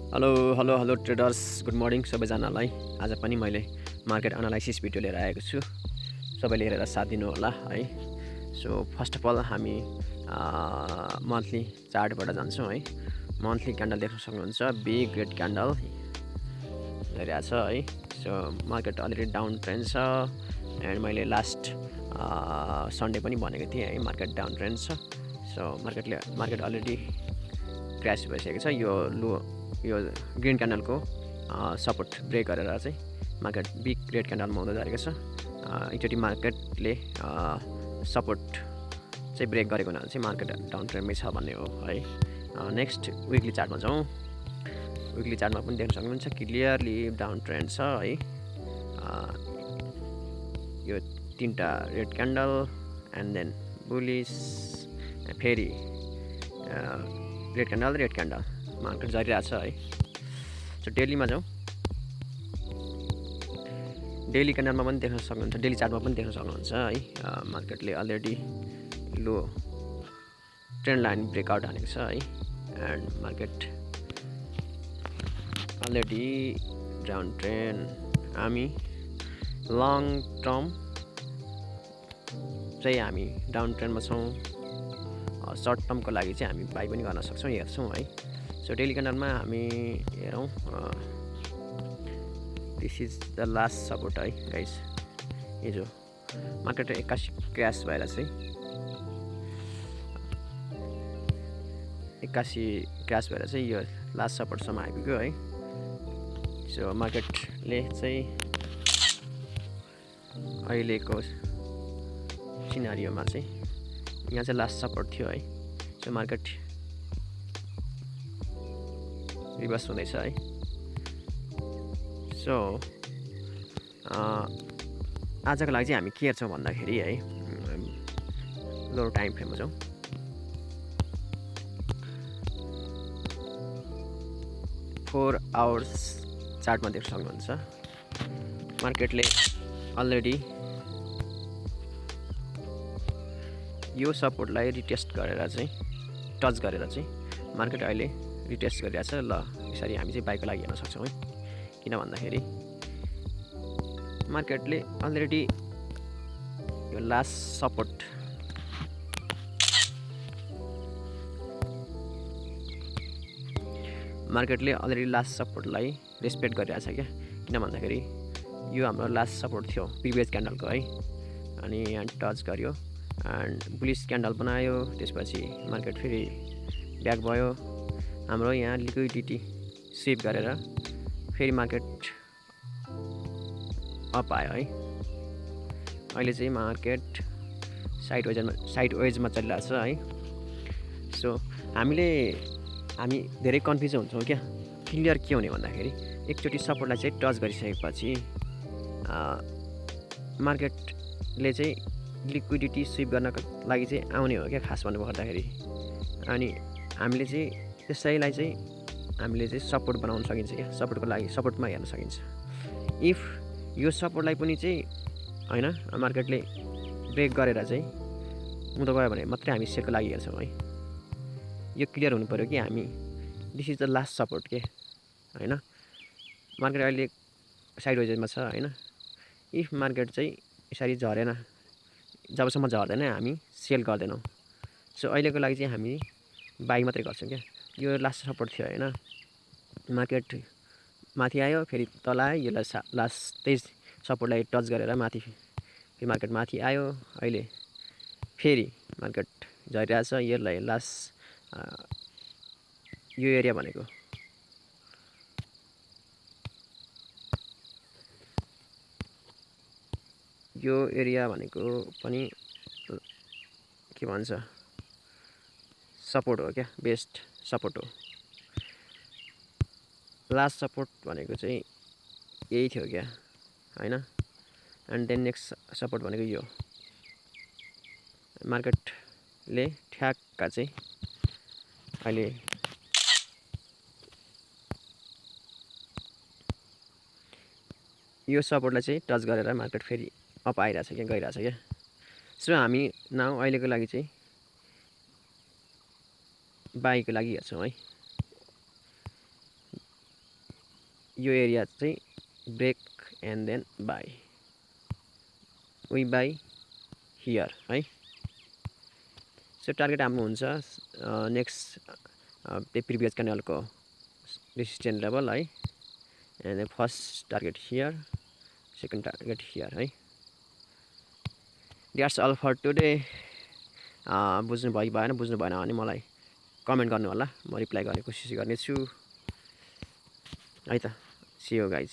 Hello hello hello traders good morning सबैजनालाई। आज पनि मैले मार्केट एनालाइसिस भिडियो लिएर आएको छु। सबैले हेरेर साथ दिनु होला है। सो फर्स्ट अफ अल हामी मन्थली चार्टबाट जान्छौँ है। मन्थली क्यान्डल देख्न सक्नुहुन्छ, बिग रेड क्यान्डल भइरहेको छ है। So market already down trend छ एन्ड मैले लास्ट सन्डे पनि भनेको थिएँ है, मार्केट डाउन ट्रेन्ड छ। सो मार्केट अलरेडी क्र्यास भइसकेको छ। यो ग्रीन क्यान्डलको सपोर्ट ब्रेक गरेर चाहिँ मार्केट बिग रेड क्यान्डलमा हुँदै जाएको छ। एकचोटि मार्केटले सपोर्ट चाहिँ ब्रेक गरेको हुनाले चाहिँ मार्केट डाउन ट्रेन्डमै छ भन्ने हो है। नेक्स्ट विकली चार्टमा जाउँ। विकली चार्टमा पनि देख्न सक्नुहुन्छ क्लियरली डाउन ट्रेन्ड छ है। यो तीनटा red candle and then bullish, फेरि रेड क्यान्डल मार्केट झरिरहेको छ है। सो डेलीमा जाउँ। डेली क्यान्डलमा पनि देख्न सक्नुहुन्छ, डेली चार्टमा पनि देख्न सक्नुहुन्छ है। मार्केटले already low trend line breakout हानेको छ है। And market already down trend. हामी लङ टर्म चाहिँ हामी डाउन ट्रेन्डमा छौँ। सर्ट टर्मको लागि चाहिँ हामी बाई पनि गर्न सक्छौँ, हेर्छौँ है। सो डेली क्यान्डलमा हामी हेरौँ, this is the last support है गाइस। हिजो मार्केट 81 क्र्यास भएर चाहिँ 81 क्र्यास भएर चाहिँ यो लास्ट सपोर्टसम्म आइपुग्यो है। सो मार्केटले चाहिँ अहिलेको सिनारियोमा चाहिँ यहाँ चाहिँ लास्ट सपोर्ट थियो है। सो मार्केट रिभर्स हुँदैछ है। सो आजको लागि चाहिँ हामी के हेर्छौँ भन्दाखेरि है, लोवर टाइम फ्रेममा जाउँ। फोर आवर्स चार्टमा देख्न सक्नुहुन्छ मार्केटले अलरेडी यो सपोर्टलाई रिटेस्ट गरेर चाहिँ टच गरेर चाहिँ मार्केट अहिले रिटेस्ट गरिरहेको छ। ल यसरी हामी चाहिँ बाइकको लागि हेर्न सक्छौँ है। किन भन्दाखेरि मार्केटले अलरेडी यो लास्ट सपोर्ट सपोर्टलाई रेस्पेक्ट गरिरहेछ क्या। किन भन्दाखेरि यो हाम्रो लास्ट सपोर्ट थियो प्रिभियस क्यान्डलको है। अनि यहाँ टच गर्यो एन्ड बुलिस क्यान्डल बनायो, त्यसपछि मार्केट फेरि ब्याक भयो। हाम्रो यहाँ लिक्विडिटी स्विप गरेर फेरि मार्केट अप आयो है। अहिले चाहिँ मार्केट साइड वेजमा चलिरहेको छ है। सो हामी धेरै कन्फ्युज हुन्छौँ क्या। क्लियर के हुने भन्दाखेरि एकचोटि सपोर्टलाई चाहिँ टच गरिसकेपछि मार्केटले चाहिँ लिक्विडिटी स्विप गर्नको लागि चाहिँ आउने हो क्या खास भन्नुपर्दाखेरि। अनि हामीले चाहिँ त्यसैलाई चाहिँ हामीले चाहिँ सपोर्ट बनाउन सकिन्छ क्या। सपोर्टको लागि सपोर्टमा हेर्न सकिन्छ। इफ यो सपोर्टलाई पनि चाहिँ होइन मार्केटले ब्रेक गरेर चाहिँ उँधो गयो भने मात्रै हामी सेलको लागि हेर्छौँ है। यो क्लियर हुनु पऱ्यो कि हामी this is the last support के होइन। मार्केट अहिले साइड वेजमा छ होइन। इफ मार्केट चाहिँ यसरी झरेन, जबसम्म झर्दैन हामी सेल गर्दैनौँ। सो अहिलेको लागि चाहिँ हामी बाई मात्रै गर्छौँ क्या। यो लास्ट सपोर्ट थियो होइन। मार्केट माथि आयो, फेरि तल आयो, यो लास्ट त्यही सपोर्टलाई टच गरेर माथि फेरि मार्केट माथि आयो। अहिले फेरि मार्केट झरिरहेछ। यसलाई लास्ट यो एरिया भनेको पनि के भन्छ सपोर्ट हो क्या, बेस्ट सपोर्ट हो। लास्ट सपोर्ट भनेको चाहिँ यही थियो क्या होइन। एन्ड देन नेक्स्ट सपोर्ट भनेको यो मार्केटले ठ्याक्क चाहिँ अहिले यो सपोर्टलाई चाहिँ टच गरेर मार्केट फेरि अप आइरहेछ क्या, गइरहेछ क्या। सो हामी नाउ अहिलेको लागि चाहिँ बाईको लागि हेर्छौँ है। यो एरिया चाहिँ break and then buy, we buy here है। सो टार्गेट हाम्रो हुन्छ नेक्स्ट त्यो प्रिभियस क्यान्डलको रेसिस्टेन्स लेभल है, and first target here, second target here है। That's all for today. बुझ्नु भएन भने मलाई कमेन्ट गर्नु होला, म रिप्लाई गर्ने कोसिस गर्नेछु है त। See you guys.